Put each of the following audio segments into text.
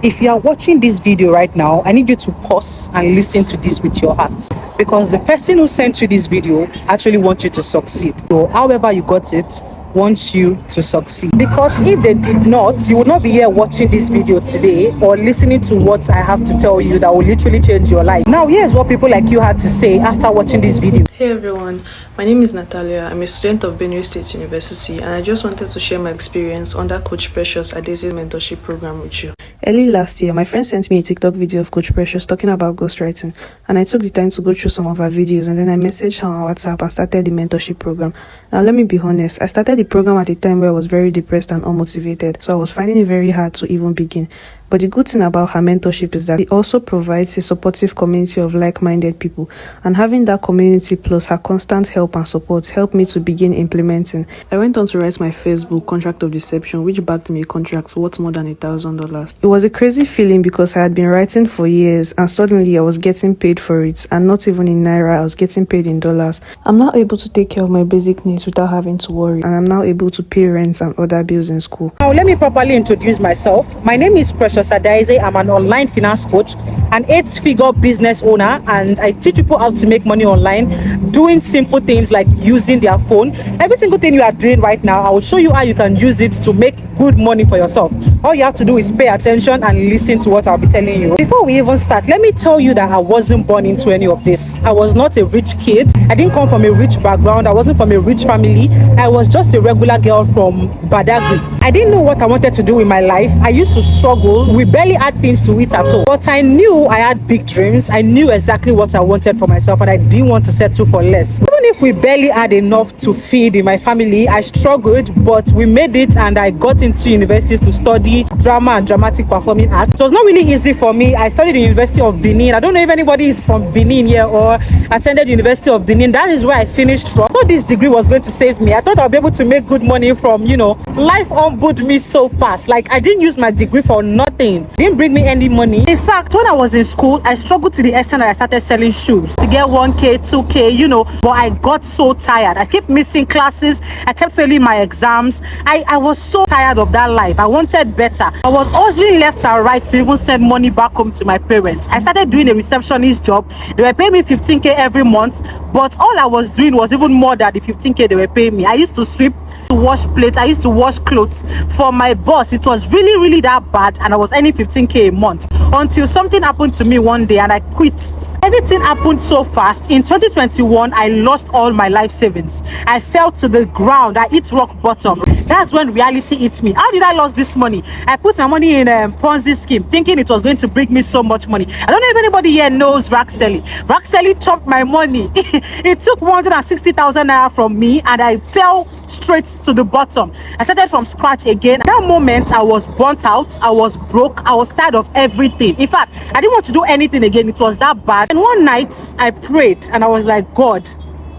If you are watching this video right now, I need you to pause and listen to this with your heart, because the person who sent you this video actually wants you to succeed. So however you got it, wants you to succeed. Because if they did not, you would not be here watching this video today or listening to what I have to tell you that will literally change your life. Now here's what people like you had to say after watching this video. Hey everyone, my name is Natalia. I'm a student of Benue State University, and I just wanted to share my experience under Coach Precious Adese's mentorship program with you. Early last year, my friend sent me a TikTok video of Coach Precious talking about ghostwriting, and I took the time to go through some of her videos, and then I messaged her on WhatsApp and started the mentorship program. Now let me be honest, I started the program at a time where I was very depressed and unmotivated, so I was finding it very hard to even begin. But the good thing about her mentorship is that it also provides a supportive community of like-minded people, and having that community plus her constant help and support helped me to begin implementing. I went on to write my first book, Contract of Deception, which backed me a contract worth more than $1,000. It was a crazy feeling because I had been writing for years and suddenly I was getting paid for it, and not even in Naira, I was getting paid in dollars. I'm now able to take care of my basic needs without having to worry, and I'm now able to pay rent and other bills in school. Now let me properly introduce myself. My name is Precious Adese. I'm an online finance coach, an 8-figure business owner, and I teach people how to make money online doing simple things like using their phone. Every single thing you are doing right now, I will show you how you can use it to make good money for yourself. All you have to do is pay attention and listen to what I'll be telling you. Before we even start, let me tell you that I wasn't born into any of this. I was not a rich kid. I didn't come from a rich background. I wasn't from a rich family. I was just a regular girl from Badagry. I didn't know what I wanted to do in my life. I used to struggle. We barely had things to eat at all. But I knew I had big dreams. I knew exactly what I wanted for myself, and I didn't want to settle for less. Even if we barely had enough to feed in my family, I struggled, but we made it, and I got into universities to study drama and dramatic performing art. It was not really easy for me. I studied in the University of Benin. I don't know if anybody is from Benin here or attended the University of Benin. That is where I finished from. So this degree was going to save me. I thought I'll be able to make good money from, life unbooted me so fast. Like, I didn't use my degree for nothing. It didn't bring me any money. In fact, when I was in school, I struggled to the extent that I started selling shoes to get 1K, 2K, but I got so tired. I kept missing classes. I kept failing my exams. I was so tired of that life. I wanted better. I was hustling left and right to even send money back home to my parents. I started doing a receptionist job. They were paying me 15K every month, but all I was doing was even more than the 15K they were paying me. I used to sweep, to wash plates, I used to wash clothes for my boss. It was really, really that bad, and I was earning 15K a month until something happened to me one day and I quit. Everything happened so fast. In 2021, I lost all my life savings. I fell to the ground. I hit rock bottom. That's when reality hit me. How did I lose this money? I put my money in a Ponzi scheme, thinking it was going to bring me so much money. I don't know if anybody here knows Rackstelly. Rackstelly chopped my money. It took 160,000 naira from me, and I fell straight to the bottom. I started from scratch again. At that moment, I was burnt out. I was broke. I was tired of everything. In fact, I didn't want to do anything again. It was that bad. And one night I prayed and I was like, God,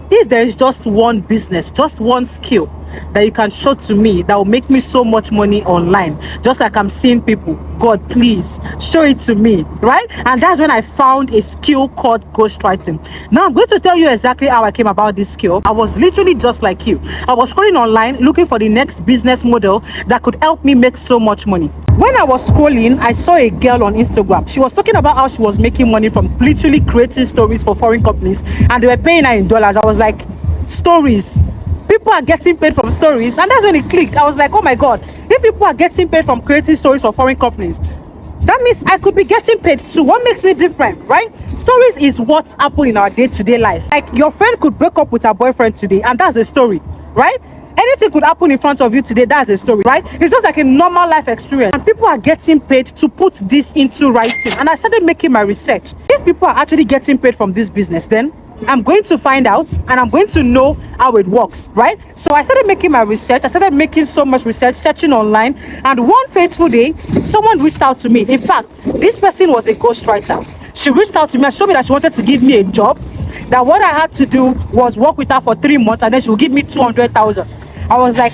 if there is just one business, just one skill that you can show to me that will make me so much money online, just like I'm seeing people, God, please show it to me, right? And that's when I found a skill called ghostwriting. Now I'm going to tell you exactly how I came about this skill. I was literally just like you. I was scrolling online looking for the next business model that could help me make so much money. When I was scrolling, I saw a girl on Instagram. She was talking about how she was making money from literally creating stories for foreign companies, and they were paying her in dollars. I was like, stories? People are getting paid from stories? And that's when it clicked. I was like, oh my God, if people are getting paid from creating stories for foreign companies, that means I could be getting paid too. What makes me different, right? Stories is what's happening in our day-to-day life. Like, your friend could break up with her boyfriend today, and that's a story, right? Anything could happen in front of you today, that's a story, right? It's just like a normal life experience. And people are getting paid to put this into writing. And I started making my research. If people are actually getting paid from this business, then I'm going to find out, and I'm going to know how it works, right? So I started making my research. I started making so much research, searching online. And one fateful day, someone reached out to me. In fact, this person was a ghostwriter. She reached out to me and showed me that she wanted to give me a job. That what I had to do was work with her for 3 months, and then she would give me 200,000. I was like,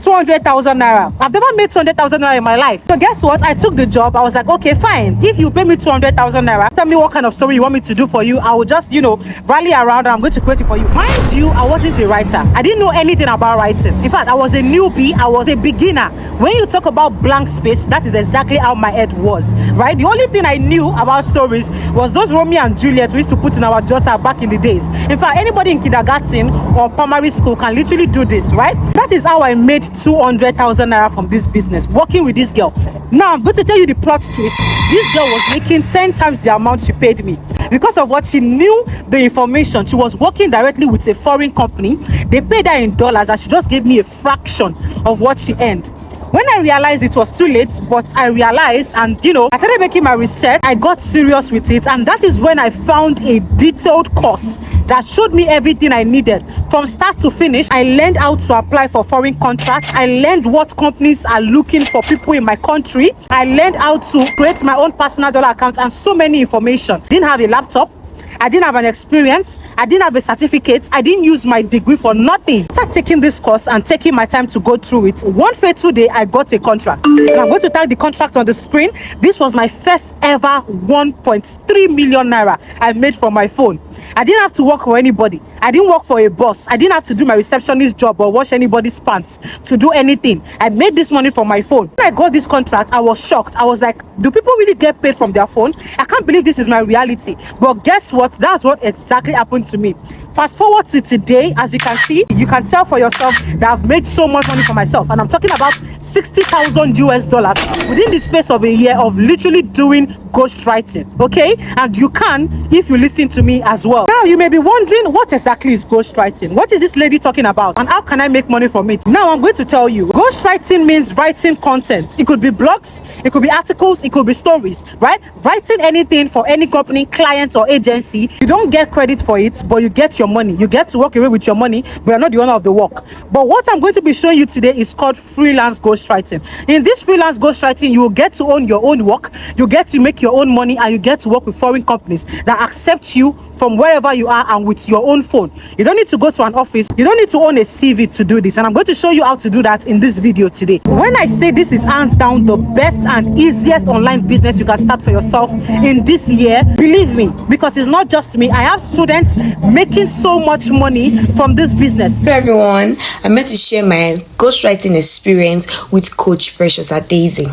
200,000 naira. I've never made 200,000 naira in my life. So guess what? I took the job. I was like, okay, fine. If you pay me 200,000 naira, tell me what kind of story you want me to do for you. I will just, rally around and I'm going to create it for you. Mind you, I wasn't a writer. I didn't know anything about writing. In fact, I was a newbie. I was a beginner. When you talk about blank space, that is exactly how my head was, right? The only thing I knew about stories was those Romeo and Juliet we used to put in our daughter back in the days. In fact, anybody in kindergarten or primary school can literally do this, right? That is how I made 200,000 naira from this business, working with this girl. Now, I'm going to tell you the plot twist. This girl was making 10 times the amount she paid me. Because of what she knew the information, she was working directly with a foreign company. They paid her in dollars and she just gave me a fraction of what she earned. When I realized it was too late, but I realized and I started making my research, I got serious with it, and that is when I found a detailed course that showed me everything I needed from start to finish. I learned how to apply for foreign contracts. I learned what companies are looking for people in my country. I learned how to create my own personal dollar account and so many information. Didn't have a laptop. I didn't have an experience. I didn't have a certificate. I didn't use my degree for nothing. I started taking this course and taking my time to go through it. One fateful day, I got a contract. And I'm going to type the contract on the screen. This was my first ever 1.3 million naira I made from my phone. I didn't have to work for anybody. I didn't work for a boss. I didn't have to do my receptionist job or wash anybody's pants to do anything. I made this money from my phone. When I got this contract, I was shocked. I was like, do people really get paid from their phone? I can't believe this is my reality. But guess what? That's what exactly happened to me. Fast forward to today, as you can see, you can tell for yourself that I've made so much money for myself. And I'm talking about 60,000 US dollars within the space of a year of literally doing ghostwriting. Okay? And you can if you listen to me as well. Now, you may be wondering, what exactly is ghostwriting? What is this lady talking about? And how can I make money from it? Now, I'm going to tell you. Ghostwriting means writing content. It could be blogs, it could be articles, it could be stories, right? Writing anything for any company, client, or agency. You don't get credit for it, but you get your money. You get to walk away with your money, but you're not the owner of the work. But what I'm going to be showing you today is called freelance ghostwriting. In this freelance ghostwriting, you will get to own your own work, you get to make your own money, and you get to work with foreign companies that accept you from wherever you are and with your own phone. You don't need to go to an office. You don't need to own a CV to do this. And I'm going to show you how to do that in this video today. When I say this is hands down the best and easiest online business you can start for yourself in this year, believe me, because it's not just me. I have students making so much money from this business. Hello everyone, I'm meant to share my ghostwriting experience with Coach Precious Daisy.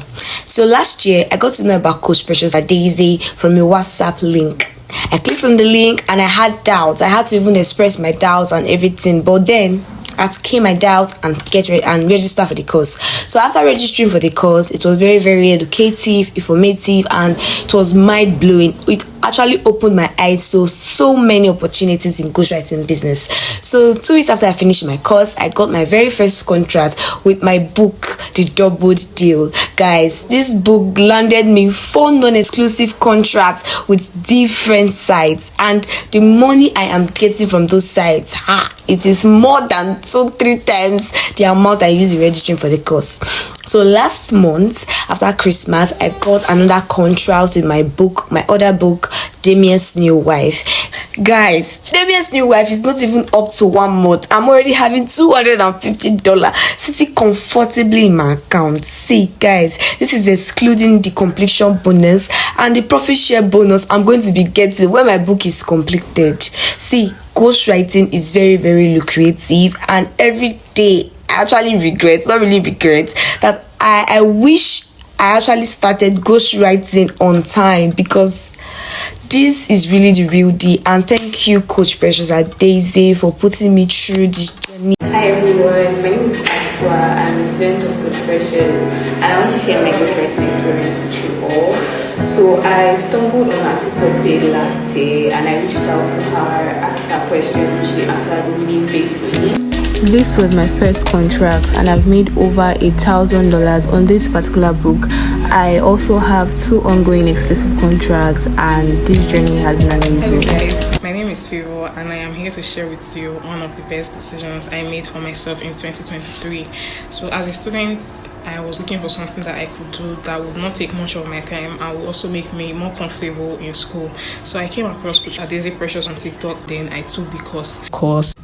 So last year, I got to know about Coach Precious Daisy from a WhatsApp link. I clicked on the link and I had doubts. I had to even express my doubts and everything. But then I had to clear my doubts and get ready and register for the course. So after registering for the course, it was very, very educative, informative, and it was mind-blowing. It actually opened my eyes to so many opportunities in ghostwriting business. So 2 weeks after I finished my course, I got my very first contract with my book, The Doubled Deal. Guys, this book landed me 4 non-exclusive contracts with different sites, and the money I am getting from those sites, it is more than 2-3 times the amount I used in registering for the course. So last month, after Christmas, I got another contract with my book, my other book, Damien's New Wife. Guys, Damien's New Wife is not even up to 1 month. I'm already having $250 sitting comfortably in my account. See, guys, this is excluding the completion bonus and the profit share bonus I'm going to be getting when my book is completed. See, ghostwriting is very, very lucrative, and every day I actually regret, not really regret, that I wish I actually started ghostwriting on time, because this is really the real deal. And thank you, Coach Precious Daisy, for putting me through this journey. Hi everyone, my name is Aswa. I'm a student of Coach Precious, and I want to share my ghostwriting experience with you all. So I stumbled on her TikTok page last year, and I reached out to her, asked her questions, and she answered really faithfully. This was my first contract, and I've made over $1,000 on this particular book. I also have 2 ongoing exclusive contracts, and this journey has been amazing. Hello guys, my name is Fivo, and I am here to share with you one of the best decisions I made for myself in 2023. So as a student, I was looking for something that I could do that would not take much of my time and would also make me more comfortable in school. So I came across Daisy Precious on TikTok, then I took the course.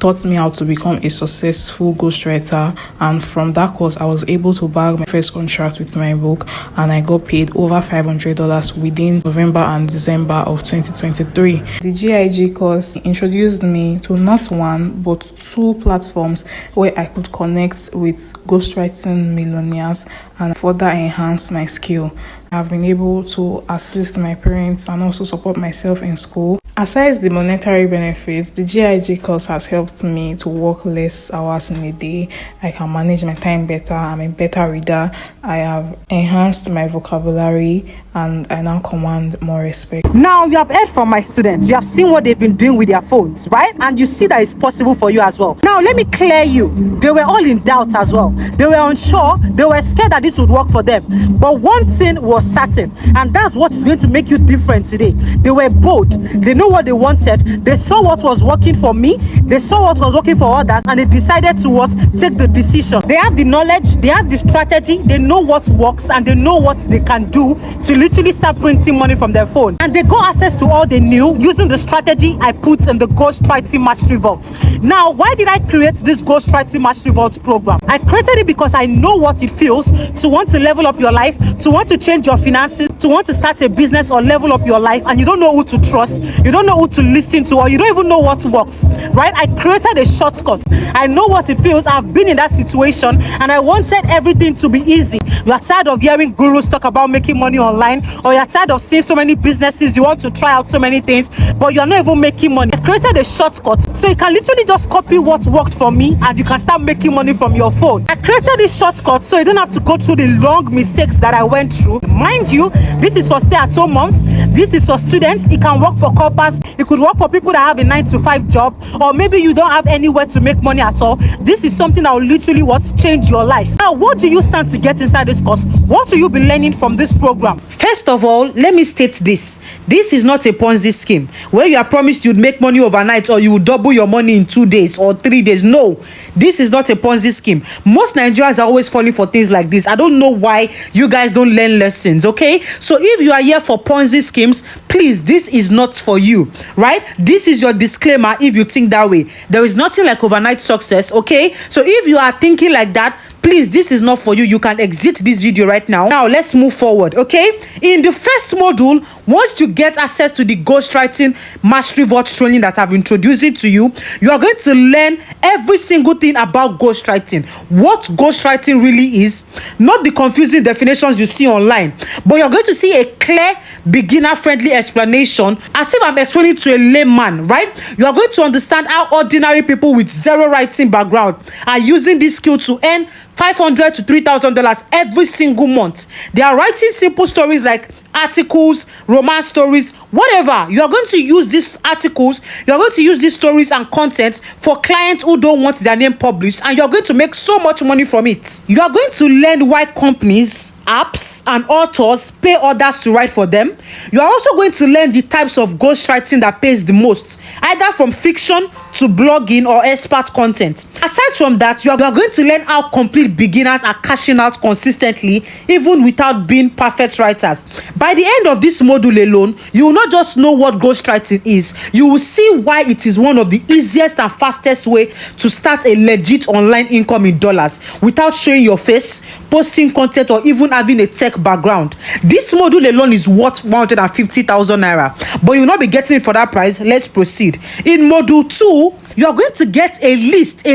taught me how to become a successful ghostwriter, and from that course I was able to bag my first contract with my book, and I got paid over $500 within November and December of 2023. The GIG course introduced me to not one but two platforms where I could connect with ghostwriting millionaires and further enhance my skill. I've been able to assist my parents and also support myself in school. Aside the monetary benefits, the GIG course has helped me to work less hours in a day. I can manage my time better. I'm a better reader. I have enhanced my vocabulary and I now command more respect. Now, you have heard from my students. You have seen what they've been doing with their phones, right? And you see that it's possible for you as well. Now, let me clear you. They were all in doubt as well. They were unsure. They were scared that this would work for them. But one thing was certain, and that's what is going to make you different today. They were bold. They know what they wanted. They saw what was working for me. They saw what was working for others, and they decided to take the decision. They have the knowledge. They have the strategy. They know what works, and they know what they can do to literally start printing money from their phone. And they got access to all they knew using the strategy I put in the Ghostwriting Mastery Vault. Now, why did I create this Ghostwriting Mastery Vault program? I created it because I know what it feels to want to level up your life, to want to change your finances, to want to start a business or level up your life, and you don't know who to trust, you don't know who to listen to, or you don't even know what works, right? I created a shortcut. I know what it feels. I've been in that situation, and I wanted everything to be easy. You are tired of hearing gurus talk about making money online, or you're tired of seeing so many businesses, you want to try out so many things, but you're not even making money. I created a shortcut so you can literally just copy what worked for me and you can start making money from your phone. I created this shortcut so you don't have to go through the long mistakes that I went through. Mind you, this is for stay-at-home moms, this is for students, it can work for corporates, it could work for people that have a 9-to-5 job, or maybe you don't have anywhere to make money at all. This is something that will literally change your life. Now, what do you stand to get inside this course? What will you be learning from this program? First of all, let me state this. This is not a Ponzi scheme where you are promised you'd make money overnight or you will double your money in 2 days or 3 days. No, this is not a Ponzi scheme. Most Nigerians are always falling for things like this. I don't know why you guys don't learn lessons, okay? So if you are here for Ponzi schemes, please, this is not for you, right? This is your disclaimer if you think that way. There is nothing like overnight success, okay? So if you are thinking like that, please, this is not for you. You can exit this video right now. Now, let's move forward, okay? In the first module, once you get access to the Ghostwriting Mastery Vault training that I've introduced it to you, you are going to learn every single thing about ghostwriting. What ghostwriting really is, not the confusing definitions you see online, but you're going to see a clear, beginner-friendly explanation as if I'm explaining to a layman, right? You are going to understand how ordinary people with zero writing background are using this skill to earn $500 to $3,000 every single month. They are writing simple stories like articles, romance stories, whatever. You are going to use these articles, you are going to use these stories and content for clients who don't want their name published, and you're going to make so much money from it. You are going to learn why companies, apps, and authors pay others to write for them. You are also going to learn the types of ghostwriting that pays the most, either from fiction to blogging or expert content. Aside from that, you are going to learn how complete beginners are cashing out consistently, even without being perfect writers. By the end of this module alone, you will not just know what ghostwriting is, you will see why it is one of the easiest and fastest way to start a legit online income in dollars without showing your face, posting content, or even having a tech background. This module alone is worth 150,000 naira, but you will not be getting it for that price. Let's proceed. In module 2, you are going to get a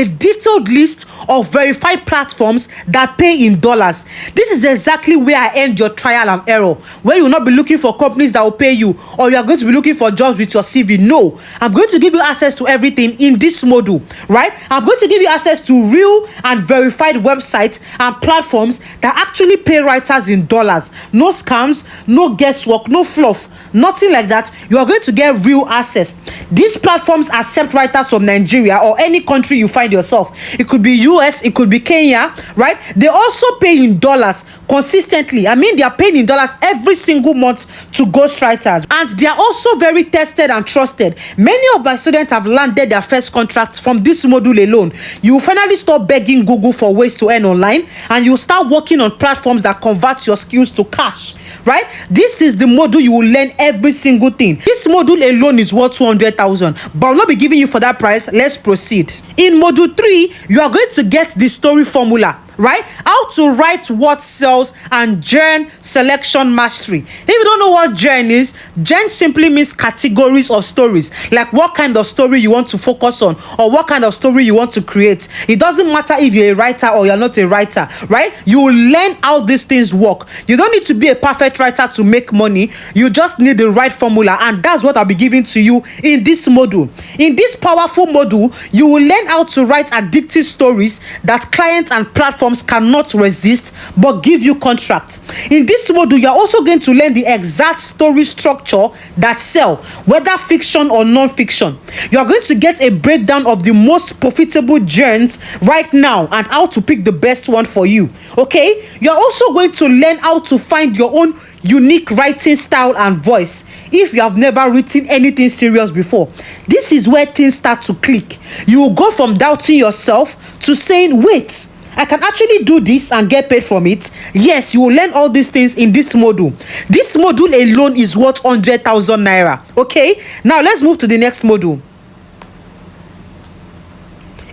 detailed list of verified platforms that pay in dollars. This is exactly where I end your trial and error, where you will not be looking for companies that will pay you, or you are going to be looking for jobs with your CV. No, I'm going to give you access to everything in this module, right? I'm going to give you access to real and verified websites and platforms that actually pay writers in dollars. No scams, no guesswork, no fluff, nothing like that. You are going to get real access. These platforms accept writers from Nigeria or any country you find yourself. It could be US, it could be Kenya, right? They also pay in dollars consistently. I mean, they are paying in dollars every single month to ghostwriters, and they are also very tested and trusted. Many of my students have landed their first contracts from this module alone. You will finally stop begging Google for ways to earn online, and you will start working on platforms that convert your skills to cash, right? This is the module you will learn every single thing. This module alone is worth 200,000, but I'll not be giving you for that price. price, let's proceed. In module 3, you are going to get the story formula, right? How to write what sells and genre selection mastery. If you don't know what genre is, genre simply means categories of stories, like what kind of story you want to focus on or what kind of story you want to create. It doesn't matter if you're a writer or you're not a writer, right? You will learn how these things work. You don't need to be a perfect writer to make money. You just need the right formula, and that's what I'll be giving to you in this module. In this powerful module, you will learn how to write addictive stories that clients and platforms cannot resist but give you contracts. In this module, you're also going to learn the exact story structure that sell, whether fiction or non-fiction. You are going to get a breakdown of the most profitable genres right now and how to pick the best one for you. Okay, you're also going to learn how to find your own unique writing style and voice if you have never written anything serious before. This is where things start to click. You will go from doubting yourself to saying, wait, I can actually do this and get paid from it. Yes, you will learn all these things in this module. This module alone is worth 100,000 naira. Okay, now let's move to the next module.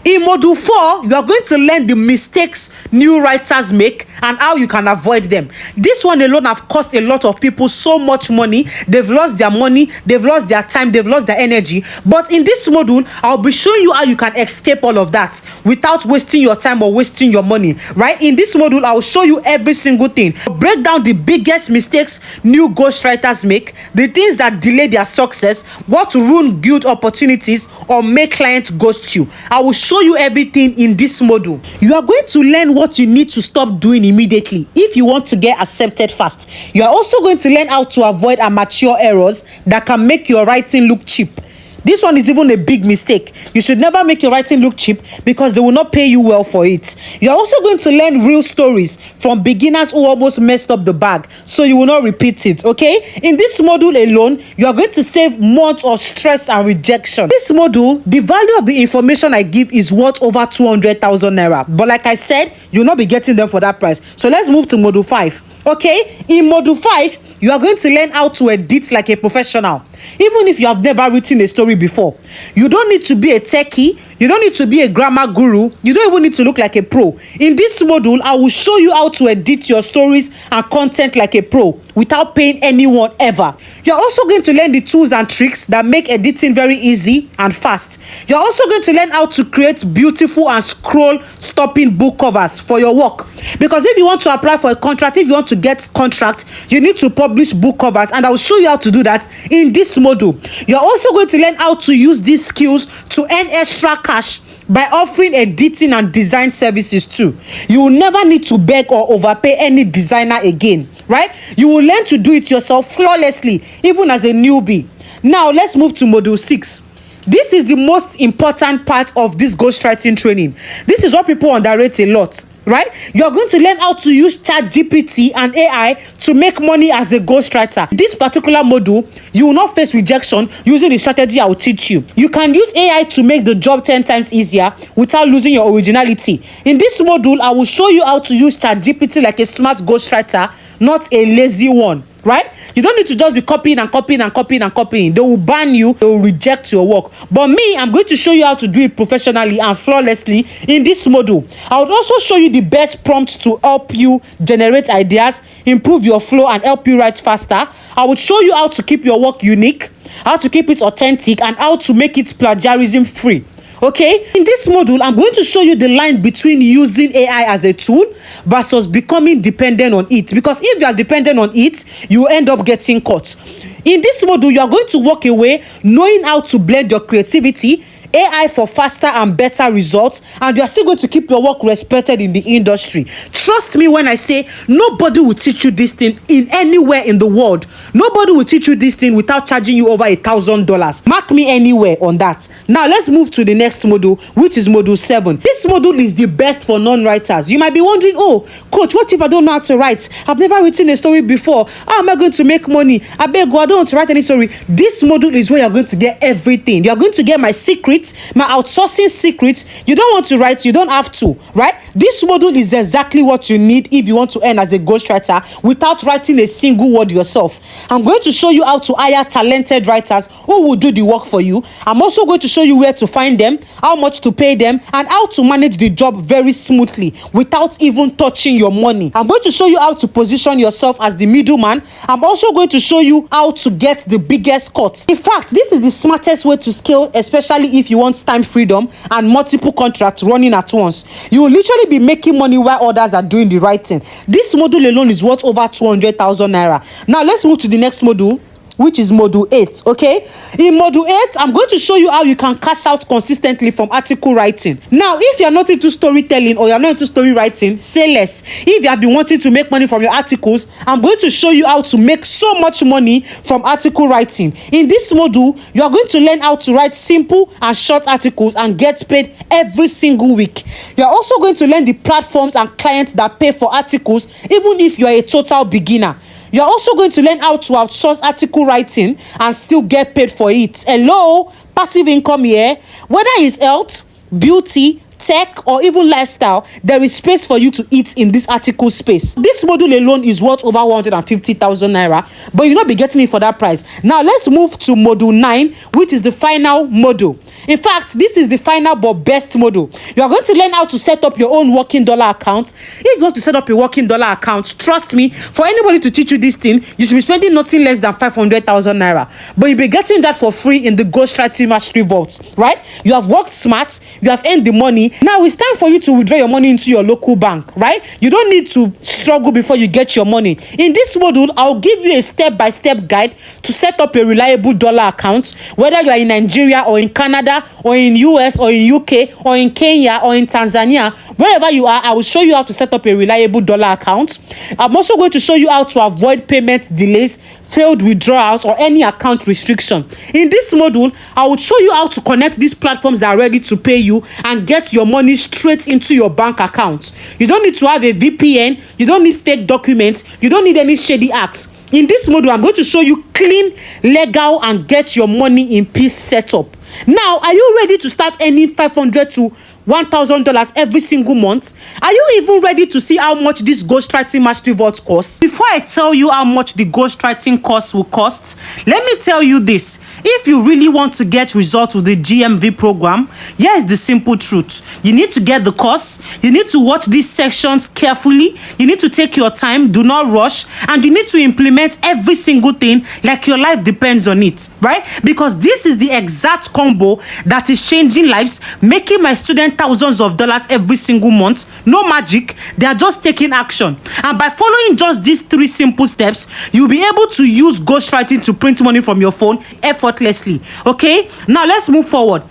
In module 4, you are going to learn the mistakes new writers make and how you can avoid them. This one alone have cost a lot of people so much money. They've lost their money, they've lost their time, they've lost their energy. But in this module, I'll be showing you how you can escape all of that without wasting your time or wasting your money, right? In this module, I'll show you every single thing. I'll break down the biggest mistakes new ghostwriters make, the things that delay their success, what ruin good opportunities or make clients ghost you. I will show you everything in this module. You are going to learn what you need to stop doing immediately if you want to get accepted fast. You are also going to learn how to avoid amateur errors that can make your writing look cheap. This one is even a big mistake. You should never make your writing look cheap because they will not pay you well for it. You are also going to learn real stories from beginners who almost messed up the bag, so you will not repeat it, okay? In this module alone, you are going to save months of stress and rejection. This module, the value of the information I give is worth over 200,000 naira. But like I said, you'll not be getting them for that price. So let's move to module 5. Okay, in module 5, you are going to learn how to edit like a professional. Even if you have never written a story before, you don't need to be a techie, you don't need to be a grammar guru, you don't even need to look like a pro. In this module, I will show you how to edit your stories and content like a pro without paying anyone ever. You're also going to learn the tools and tricks that make editing very easy and fast. You're also going to learn how to create beautiful and scroll stopping book covers for your work. Because if you want to apply for a contract, if you want to get contract, you need to publish book covers, and I will show you how to do that in this module. You're also going to learn how to use these skills to earn extra cash by offering editing and design services too. You will never need to beg or overpay any designer again, right? You will learn to do it yourself flawlessly, even as a newbie. Now let's move to module 6. This is the most important part of this ghostwriting training. This is what people underrate a lot, right? You're going to learn how to use ChatGPT and AI to make money as a ghostwriter. This particular module, you will not face rejection using the strategy I will teach you. You can use AI to make the job 10 times easier without losing your originality. In this module, I will show you how to use ChatGPT like a smart ghostwriter, not a lazy one. Right? You don't need to just be copying and copying and copying and copying. They will ban you, they will reject your work. But me, I'm going to show you how to do it professionally and flawlessly in this module. I would also show you the best prompts to help you generate ideas, improve your flow, and help you write faster. I would show you how to keep your work unique, how to keep it authentic, and how to make it plagiarism free. Okay, in this module, I'm going to show you the line between using AI as a tool versus becoming dependent on it. Because if you are dependent on it, you end up getting caught. In this module, you are going to walk away knowing how to blend your creativity, AI for faster and better results, and you are still going to keep your work respected in the industry. Trust me when I say nobody will teach you this thing in anywhere in the world. Nobody will teach you this thing without charging you over $1,000. Mark me anywhere on that. Now let's move to the next module, which is module 7. This module is the best for non-writers. You might be wondering, oh, coach, what if I don't know how to write? I've never written a story before. How am I going to make money? I beg you, I don't want to write any story. This module is where you're going to get everything. You're going to get my secret my outsourcing secrets. You don't want to write, you don't have to, right? This module is exactly what you need if you want to earn as a ghostwriter without writing a single word yourself. I'm going to show you how to hire talented writers who will do the work for you. I'm also going to show you where to find them, how much to pay them, and how to manage the job very smoothly without even touching your money. I'm going to show you how to position yourself as the middleman. I'm also going to show you how to get the biggest cut. In fact, this is the smartest way to scale, especially if you want time freedom and multiple contracts running at once. You will literally be making money while others are doing the writing. This module alone is worth over 200,000 naira. Now let's move to the next module, which is module 8. Okay, in module 8 I'm going to show you how you can cash out consistently from article writing. Now if you're not into storytelling or you're not into story writing, say less. If you have been wanting to make money from your articles, I'm going to show you how to make so much money from article writing. In this module, you are going to learn how to write simple and short articles and get paid every single week. You are also going to learn the platforms and clients that pay for articles, even if you are a total beginner. You're also going to learn how to outsource article writing and still get paid for it. Hello, passive income here. Whether it's health, beauty, tech, or even lifestyle, there is space for you to eat in this article space. This module alone is worth over 150,000 naira, but you'll not be getting it for that price. Now let's move to module 9, which is the final module. In fact, this is the final but best module. You are going to learn how to set up your own working dollar account. If you want to set up a working dollar account, trust me, for anybody to teach you this thing, you should be spending nothing less than 500,000 naira. But you'll be getting that for free in the Ghostwriting Mastery Vault, right? You have worked smart, you have earned the money. Now it's time for you to withdraw your money into your local bank, right? You don't need to struggle before you get your money. In this module, I'll give you a step-by-step guide to set up a reliable dollar account, whether you are in Nigeria or in Canada or in US or in UK or in Kenya or in Tanzania. Wherever you are, I will show you how to set up a reliable dollar account. I'm also going to show you how to avoid payment delays, failed withdrawals, or any account restriction. In this module, I will show you how to connect these platforms that are ready to pay you and get your money straight into your bank account. You don't need to have a VPN, you don't need fake documents, you don't need any shady acts. In this module, I'm going to show you clean, legal, and get your money in peace setup. Now, are you ready to start earning $500 to $1,000 every single month? Are you even ready to see how much this Ghostwriting Mastery Vault costs? Before I tell you how much the ghostwriting course will cost, let me tell you this. If you really want to get results with the GMV program, here is the simple truth. You need to get the course, you need to watch these sections carefully, you need to take your time, do not rush, and you need to implement every single thing like your life depends on it, right? Because this is the exact combo that is changing lives, making my students thousands of dollars every single month. No magic, they are just taking action. And by following just these 3 simple steps, you'll be able to use ghostwriting to print money from your phone effortlessly. Okay, now let's move forward.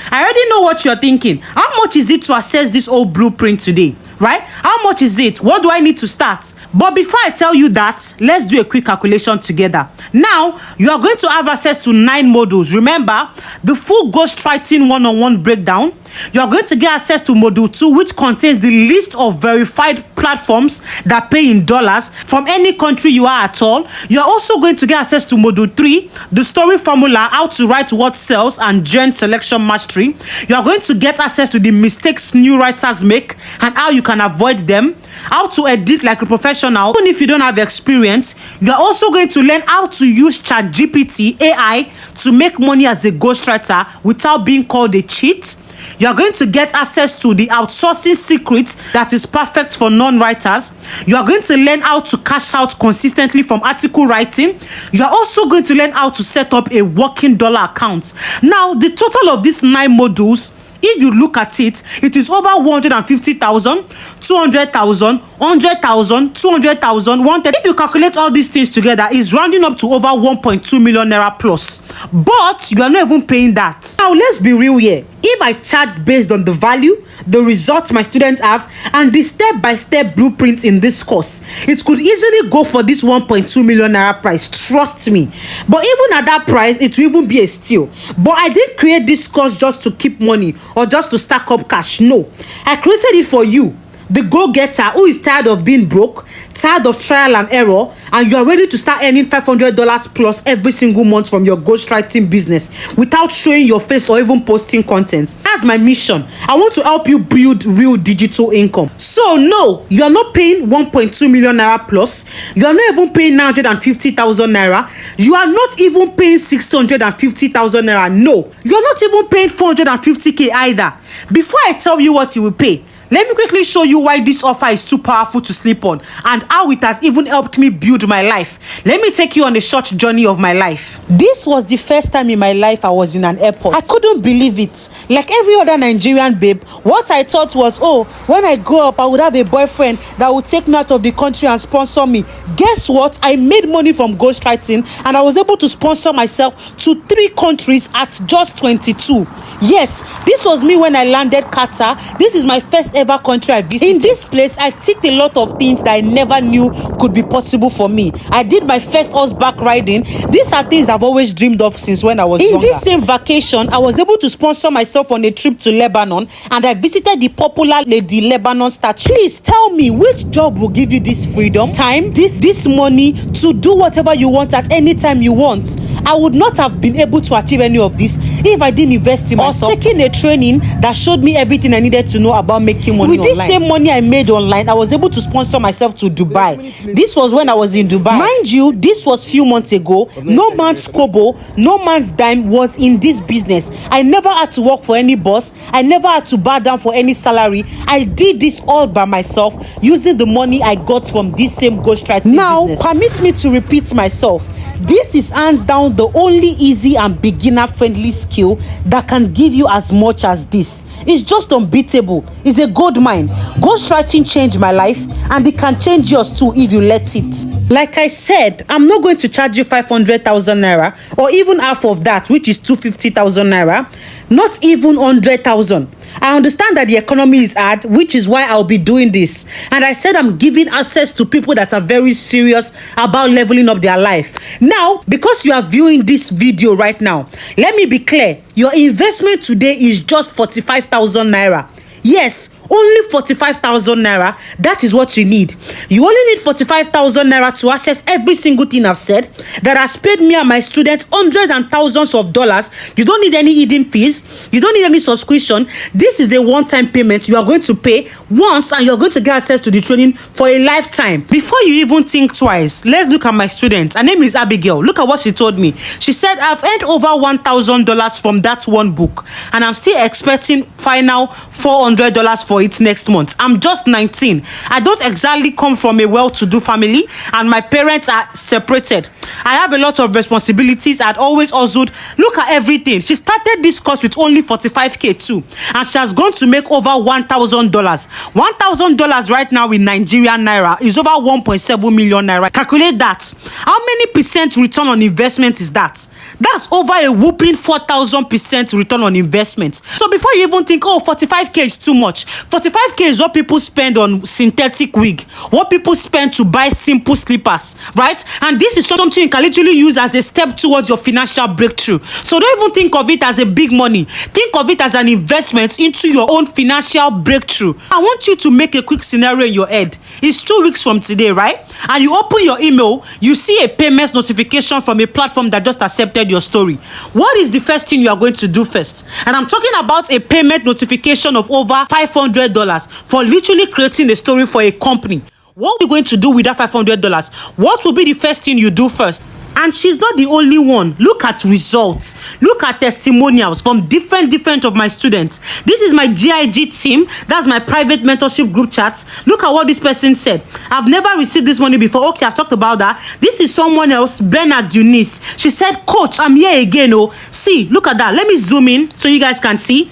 I already know what you're thinking. How much is it to access this old blueprint today, right? How much is it? What do I need to start? But before I tell you that, let's do a quick calculation together. Now, you are going to have access to 9 modules. Remember, the full ghostwriting one-on-one breakdown. You are going to get access to module 2, which contains the list of verified platforms that pay in dollars from any country you are at all. You are also going to get access to module 3, the story formula, how to write what sells, and gen selection mastery. You are going to get access to the mistakes new writers make and how you can avoid them, how to edit like a professional even if you don't have experience. You are also going to learn how to use ChatGPT AI to make money as a ghostwriter without being called a cheat. You are going to get access to the outsourcing secret that is perfect for non-writers. You are going to learn how to cash out consistently from article writing. You are also going to learn how to set up a working dollar account. Now, the total of these 9 modules, if you look at it, it is over 150,000, 200,000, 100,000, 200,000, 130. If you calculate all these things together, it's rounding up to over 1.2 million naira plus. But you are not even paying that. Now, let's be real here. If I charge based on the value, the results my students have, and the step-by-step blueprints in this course, it could easily go for this 1.2 million naira price. Trust me. But even at that price, it will even be a steal. But I didn't create this course just to keep money or just to stack up cash. No, I created it for you, the go-getter who is tired of being broke, tired of trial and error, and you are ready to start earning $500 plus every single month from your ghostwriting business without showing your face or even posting content. That's my mission. I want to help you build real digital income. So no, you are not paying 1.2 million naira plus. You are not even paying 950,000 naira. You are not even paying 650,000 naira. No, you are not even paying 450k either. Before I tell you what you will pay, let me quickly show you why this offer is too powerful to sleep on and how it has even helped me build my life. Let me take you on a short journey of my life. This was the first time in my life I was in an airport. I couldn't believe it. Like every other Nigerian babe, what I thought was, oh, when I grow up, I would have a boyfriend that would take me out of the country and sponsor me. Guess what? I made money from ghostwriting and I was able to sponsor myself to 3 countries at just 22. Yes, this was me when I landed Qatar. This is my first ever country I visited. In this place, I ticked a lot of things that I never knew could be possible for me. I did my first horseback riding. These are things I've always dreamed of since when I was younger. In this same vacation, I was able to sponsor myself on a trip to Lebanon, and I visited the popular Lady Lebanon statue. Please tell me, which job will give you this freedom, time, this money to do whatever you want at any time you want? I would not have been able to achieve any of this if I didn't invest in myself or taking a training that showed me everything I needed to know about making money. With this same money I made online, I was able to sponsor myself to Dubai. This was when I was in Dubai. Mind you, this was few months ago. No man's kobo, no man's dime was in this business. I never had to work for any boss. I never had to bow down for any salary. I did this all by myself using the money I got from this same ghostwriting business. Now, permit me to repeat myself. This is hands down the only easy and beginner-friendly skill that can give you as much as this. It's just unbeatable. It's a gold mine. Ghostwriting changed my life, and it can change yours too if you let it. Like I said, I'm not going to charge you 500,000 naira or even half of that, which is 250,000 naira. Not even 100,000. I understand that the economy is hard, which is why I'll be doing this. And I said I'm giving access to people that are very serious about leveling up their life. Now, because you are viewing this video right now, let me be clear. Your investment today is just 45,000 naira. Yes, only 45,000 naira. That is what you need. You only need 45,000 naira to access every single thing I've said that has paid me and my students hundreds and thousands of dollars. You don't need any hidden fees. You don't need any subscription. This is a one-time payment you are going to pay once, and you're going to get access to the training for a lifetime. Before you even think twice, let's look at my student. Her name is Abigail. Look at what she told me. She said, I've earned over $1,000 from that one book, and I'm still expecting final $400 for it next month. I'm just 19. I don't exactly come from a well-to-do family, and my parents are separated. I have a lot of responsibilities. I'd always hustled. Look at everything. She started this course with only 45k too, and she has gone to make over $1,000. $1,000 right now in Nigerian naira is over 1.7 million naira. Calculate that. How many percent return on investment is that? That's over a whooping 4,000% return on investment. So before you even think, oh, 45k is too much, 45k is what people spend on synthetic wig, what people spend to buy simple slippers, right? And this is something you can literally use as a step towards your financial breakthrough. So don't even think of it as a big money. Think of it as an investment into your own financial breakthrough. I want you to make a quick scenario in your head. It's 2 weeks from today, right? And you open your email, you see a payments notification from a platform that just accepted your story. What is the first thing you are going to do first? And I'm talking about a payment notification of over $500 for literally creating a story for a company. What are you going to do with that $500? What will be the first thing you do first? And she's not the only one. Look at results. Look at testimonials from different of my students. This is my GIG team. That's my private mentorship group chat. Look at what this person said. I've never received this money before. Okay, I've talked about that. This is someone else, Bernard Eunice. She said, Coach, I'm here again. Oh, see, look at that. Let me zoom in so you guys can see.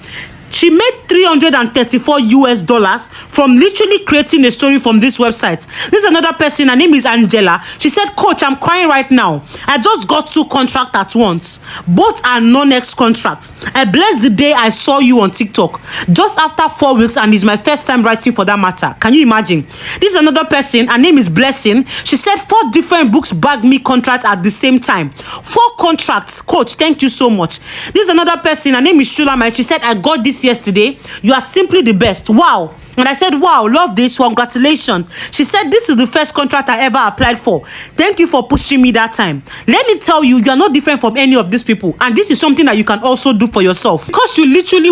She made $334 from literally creating a story from this website. This is another person. Her name is Angela. She said, Coach, I'm crying right now. I just got 2 contracts at once. Both are non-ex contracts. I blessed the day I saw you on TikTok. Just after 4 weeks, and it's my first time writing for that matter. Can you imagine? This is another person. Her name is Blessing. She said 4 different books bagged me contracts at the same time. 4 contracts. Coach, thank you so much. This is another person. Her name is Shulamite. She said, I got this yesterday. You are simply the best. Wow. And I said, wow, love this, congratulations. She said, this is the first contract I ever applied for. Thank you for pushing me that time. Let me tell you, you are not different from any of these people. And this is something that you can also do for yourself. Because you literally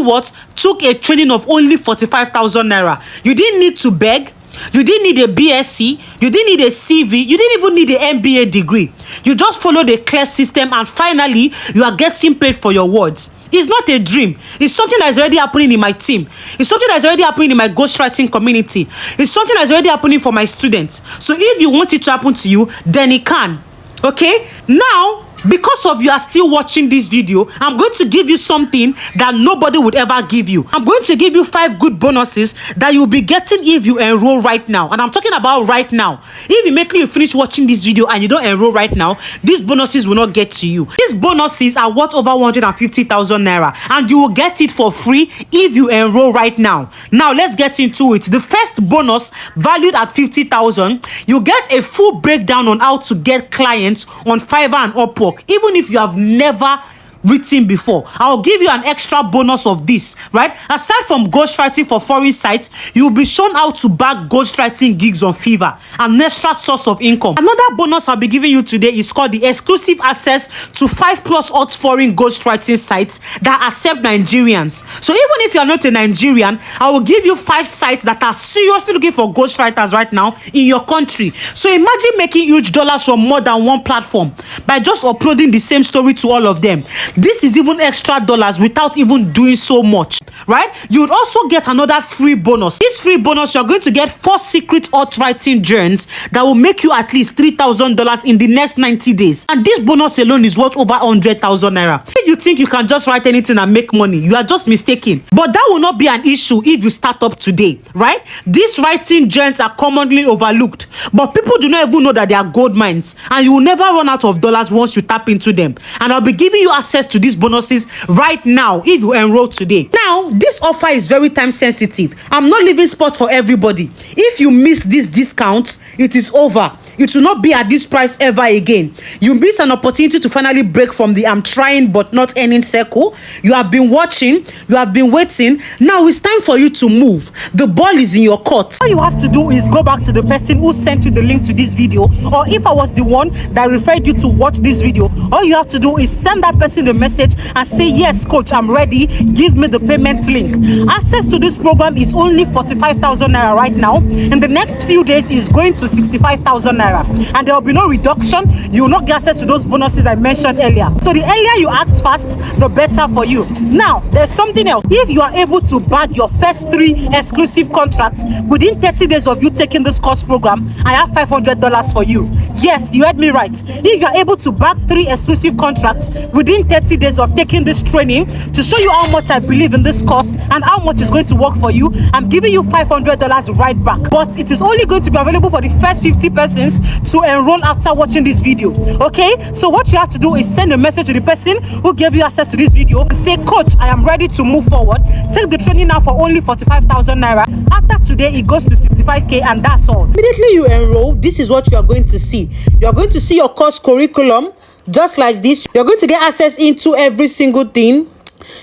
took a training of only 45,000 naira. You didn't need to beg. You didn't need a BSc, you didn't need a CV, you didn't even need an MBA degree. You just followed a clear system and finally, you are getting paid for your words. It's not a dream. It's something that is already happening in my team. It's something that is already happening in my ghostwriting community. It's something that is already happening for my students. So if you want it to happen to you, then it can. Okay? Now, because of you are still watching this video, I'm going to give you something that nobody would ever give you. I'm going to give you 5 good bonuses that you'll be getting if you enroll right now. And I'm talking about right now. If immediately you finish watching this video and you don't enroll right now, these bonuses will not get to you. These bonuses are worth over 150,000 naira, and you will get it for free if you enroll right now. Now let's get into it. The first bonus, valued at 50,000, you get a full breakdown on how to get clients on Fiverr and Upwork. Even if you have never written before, I'll give you an extra bonus of this, right? Aside from ghostwriting for foreign sites, you'll be shown how to bag ghostwriting gigs on Fiverr, an extra source of income. Another bonus I'll be giving you today is called the exclusive access to 5+ hot foreign ghostwriting sites that accept Nigerians. So even if you're not a Nigerian, I will give you 5 sites that are seriously looking for ghostwriters right now in your country. So imagine making huge dollars from more than one platform by just uploading the same story to all of them. This is even extra dollars without even doing so much, right? You would also get another free bonus. This free bonus, you're going to get 4 secret hot writing journeys that will make you at least $3,000 in the next 90 days. And this bonus alone is worth over 100,000 naira. If you think you can just write anything and make money, you are just mistaken. But that will not be an issue if you start up today, right? These writing journeys are commonly overlooked, but people do not even know that they are gold mines, and you will never run out of dollars once you tap into them. And I'll be giving you access to these bonuses right now if you enroll today. Now, this offer is very time sensitive. I'm not leaving spots for everybody. If you miss this discount, it is over. It will not be at this price ever again. You miss an opportunity to finally break from the I'm trying but not earning circle. You have been watching, you have been waiting. Now it's time for you to move. The ball is in your court. All you have to do is go back to the person who sent you the link to this video, or if I was the one that referred you to watch this video, all you have to do is send that person the message and say, yes coach, I'm ready, give me the payment link. Access to this program is only 45,000 naira right now. In the next few days is going to 65,000 naira, and there will be no reduction. You will not get access to those bonuses I mentioned earlier. So the earlier you act fast, the better for you. Now there's something else. If you are able to bag your first 3 exclusive contracts within 30 days of you taking this course program, I have $500 for you. Yes, you heard me right. If you are able to bag 3 exclusive contracts within 30 days of taking this training, to show you how much I believe in this course and how much is going to work for you, I'm giving you $500 right back. But it is only going to be available for the first 50 persons to enroll after watching this video. Okay, so what you have to do is send a message to the person who gave you access to this video and say, coach, I am ready to move forward. Take the training now for only 45,000 naira. After today it goes to 65k, and that's all. Immediately you enroll, this is what you are going to see. You are going to see your course curriculum just like this. You're going to get access into every single thing.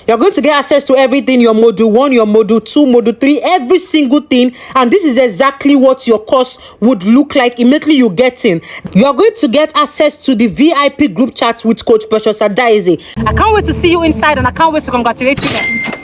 You're going to get access to everything, your module 1, your module 2, module 3, every single thing. And this is exactly what your course would look like immediately you get in. You're going to get access to the VIP group chat with Coach Precious Adaize. I can't wait to see you inside, and I can't wait to congratulate you next.